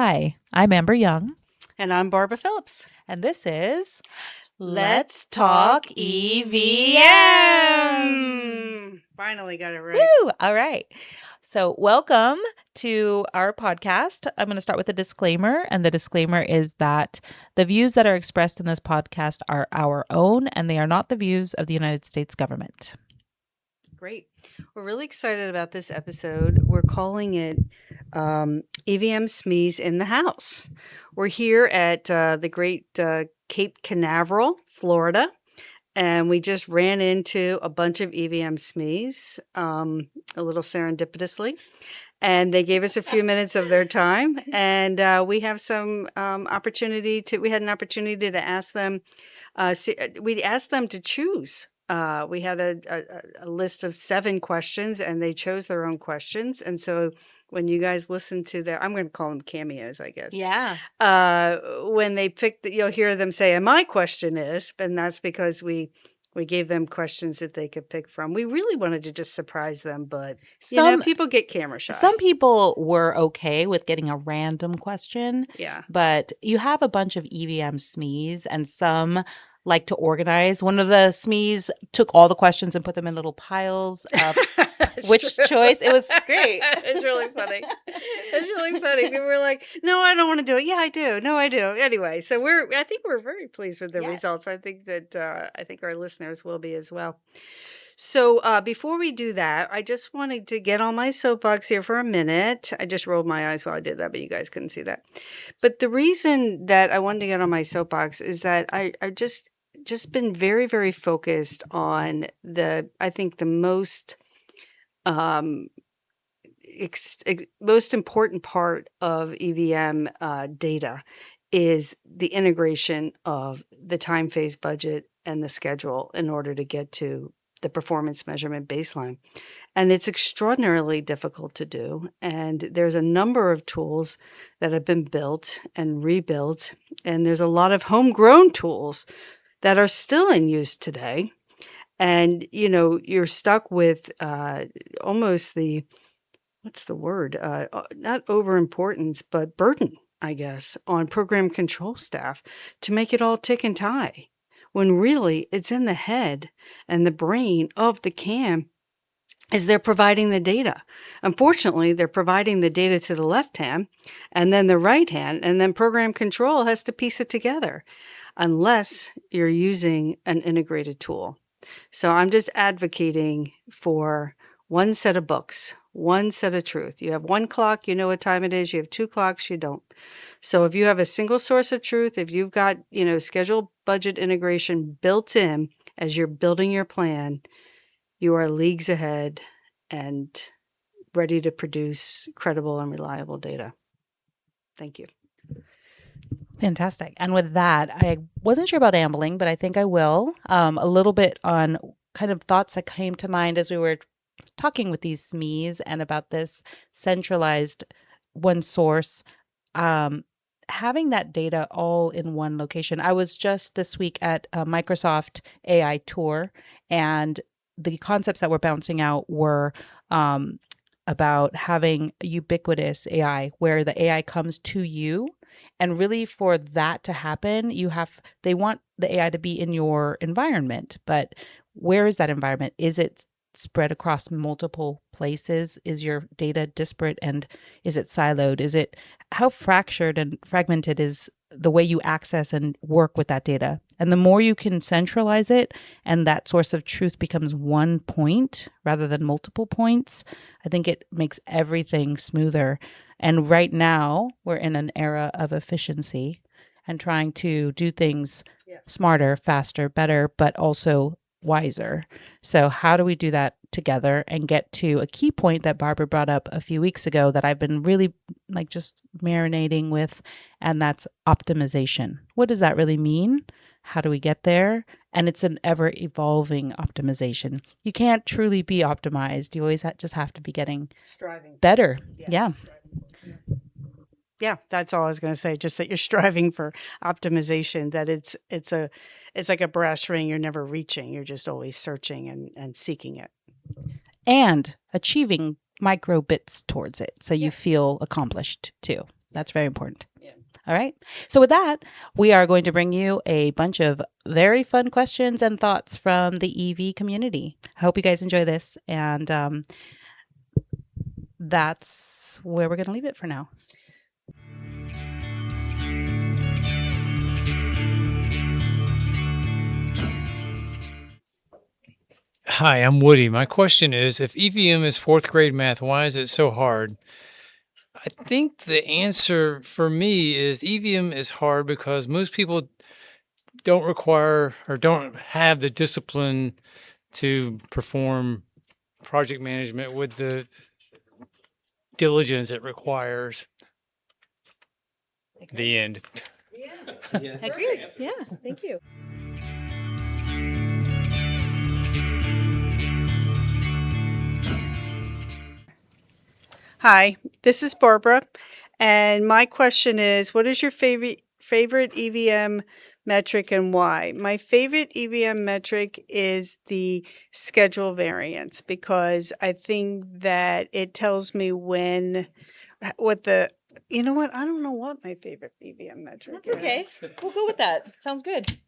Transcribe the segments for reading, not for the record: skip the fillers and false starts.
Hi, I'm Amber Young. And I'm Barbara Phillips. And this is Let's Talk EVM. Finally got it right. Woo! All right. So welcome to our podcast. I'm going to start with a disclaimer. And the disclaimer is that the views that are expressed in this podcast are our own, and they are not the views of the United States government. Great. We're really excited about this episode. We're calling it EVM SMEs in the house. We're here at the great Cape Canaveral, Florida, and we just ran into a bunch of EVM SMEs, a little serendipitously, and they gave us a few minutes of their time, and we have some opportunity to. We had an opportunity to ask them. We asked them to choose. We had a list of 7 questions, and they chose their own questions. And so when you guys listen to their, I'm going to call them cameos, I guess. Yeah. When they pick, you'll hear them say, and my question is, and that's because we gave them questions that they could pick from. We really wanted to just surprise them, but people get camera shy. Some people were okay with getting a random question. Yeah. But you have a bunch of EVM SMEs, and some like to organize. One of the SMEs took all the questions and put them in little piles. Which choice? It was great. It's really funny. It's really funny. People were like, "No, I don't want to do it." Yeah, I do. No, I do. Anyway, so I think we're very pleased with the results. I think that I think our listeners will be as well. So before we do that, I just wanted to get on my soapbox here for a minute. I just rolled my eyes while I did that, but you guys couldn't see that. But the reason that I wanted to get on my soapbox is that I just been very, very focused on I think the most most important part of EVM data is the integration of the time phase budget and the schedule in order to get to the performance measurement baseline. And it's extraordinarily difficult to do. And there's a number of tools that have been built and rebuilt. And there's a lot of homegrown tools that are still in use today. And, you're stuck with almost what's the word? Not overimportance, but burden, I guess, on program control staff to make it all tick and tie. When really it's in the head and the brain of the CAM as they're providing the data. Unfortunately, they're providing the data to the left hand and then the right hand, and then program control has to piece it together unless you're using an integrated tool. So I'm just advocating for one set of books, one set of truth. You have one clock, you know what time it is. You have 2 clocks, you don't. So if you have a single source of truth, if you've got, schedule budget integration built in as you're building your plan, you are leagues ahead and ready to produce credible and reliable data. Thank you. Fantastic. And with that, I wasn't sure about ambling, but I think I will. A little bit on kind of thoughts that came to mind as we were talking with these SMEs and about this centralized one source, having that data all in one location. I was just this week at a Microsoft AI tour, and the concepts that were bouncing out were about having ubiquitous AI, where the AI comes to you. And really, for that to happen, they want the AI to be in your environment. But where is that environment? Is it spread across multiple places? Is your data disparate, and is it siloed? How fractured and fragmented is the way you access and work with that data? And the more you can centralize it and that source of truth becomes one point rather than multiple points, I think it makes everything smoother. And right now, we're in an era of efficiency and trying to do things smarter, faster, better, but also wiser. So how do we do that together and get to a key point that Barbara brought up a few weeks ago that I've been really just marinating with, and that's optimization. What does that really mean? How do we get there? And it's an ever-evolving optimization. You can't truly be optimized. You always just have to be getting striving better. Yeah. Yeah, that's all I was going to say. Just that you're striving for optimization, that it's like a brass ring. You're never reaching. You're just always searching and seeking it. And achieving micro bits towards it. So you feel accomplished too. That's very important. All right. So with that, we are going to bring you a bunch of very fun questions and thoughts from the EV community. I hope you guys enjoy this. And that's where we're going to leave it for now. Hi, I'm Woody. My question is, if EVM is fourth grade math, why is it so hard? I think the answer for me is EVM is hard because most people don't require or don't have the discipline to perform project management with the diligence it requires. The end. Agreed. Yeah. Thank you. Hi, this is Barbara, and my question is, what is your favorite EVM metric and why? My favorite EVM metric is the schedule variance because I think that it tells me what the you know what? I don't know what my favorite EVM metric That's okay. is. We'll go with that. Sounds good.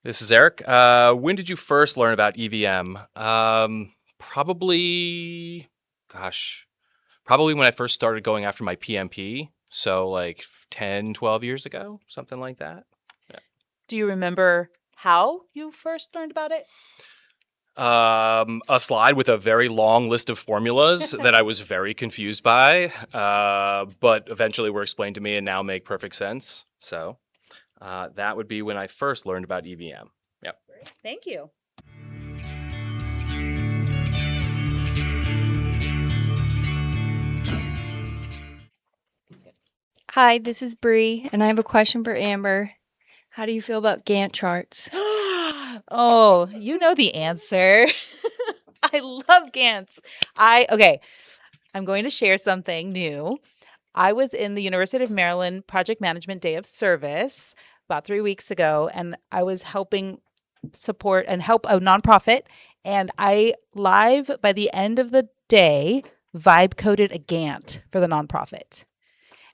This is Eric. When did you first learn about EVM? Probably when I first started going after my PMP. So like 10, 12 years ago, something like that. Do you remember how you first learned about it? A slide with a very long list of formulas that I was very confused by, but eventually were explained to me and now make perfect sense. So that would be when I first learned about EVM. Yep. Thank you. Hi, this is Bree, and I have a question for Amber. How do you feel about Gantt charts? Oh, you know the answer. I love Gantz. Okay. I'm going to share something new. I was in the University of Maryland Project Management Day of Service about 3 weeks ago, and I was helping support and help a nonprofit. And I live by the end of the day vibe coded a Gantt for the nonprofit.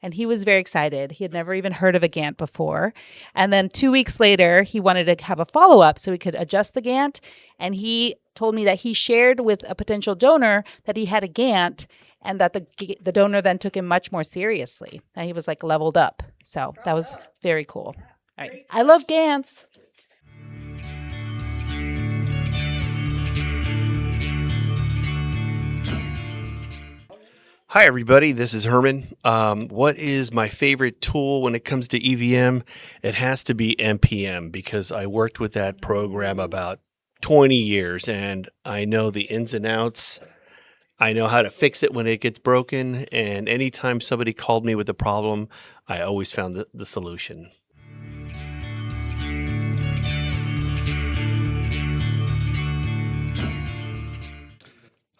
And he was very excited. He had never even heard of a Gantt before. And then 2 weeks later, he wanted to have a follow-up so he could adjust the Gantt. And he told me that he shared with a potential donor that he had a Gantt and that the donor then took him much more seriously. And he was like leveled up. So that was very cool. All right. I love Gantz. Hi, everybody. This is Herman. What is my favorite tool when it comes to EVM? It has to be NPM because I worked with that program about 20 years and I know the ins and outs. I know how to fix it when it gets broken. And anytime somebody called me with a problem, I always found the solution.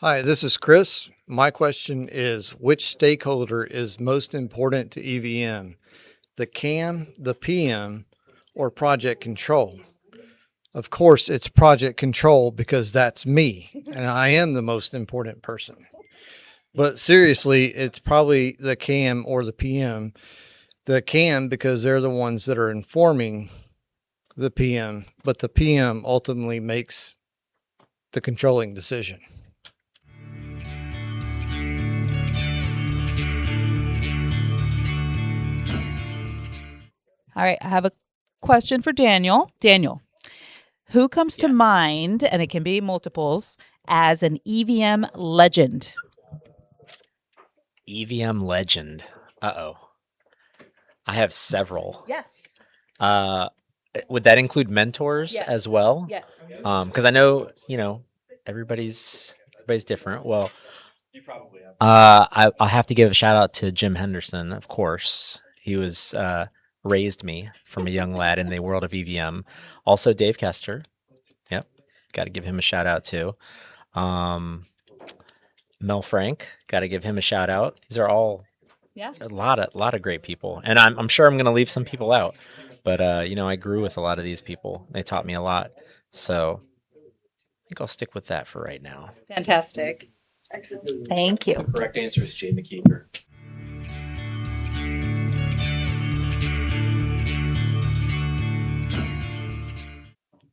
Hi, this is Chris. My question is, which stakeholder is most important to EVM? The CAM, the PM, or project control? Of course, it's project control because that's me, and I am the most important person. But seriously, it's probably the CAM or the PM. The CAM because they're the ones that are informing the PM, but the PM ultimately makes the controlling decision. All right. I have a question for Daniel. Daniel, who comes to Yes. mind, and it can be multiples, as an EVM legend? EVM legend. Uh-oh. I have several. Yes. Would that include mentors Yes. as well? Yes. Because I know, everybody's different. Well, You probably have. I'll have to give a shout out to Jim Henderson, of course. He was raised me from a young lad in the world of EVM. Also, Dave Kester. Yep, got to give him a shout out too. Mel Frank, got to give him a shout out. These are all a lot of great people, and I'm sure I'm going to leave some people out. But I grew with a lot of these people. They taught me a lot. So think I'll stick with that for right now. Fantastic. Excellent. Thank you. Correct answer is Jay McKeever.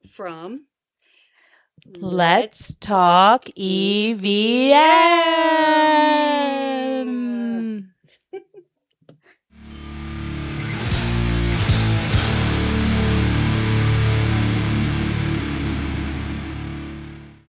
From Let's talk EVM.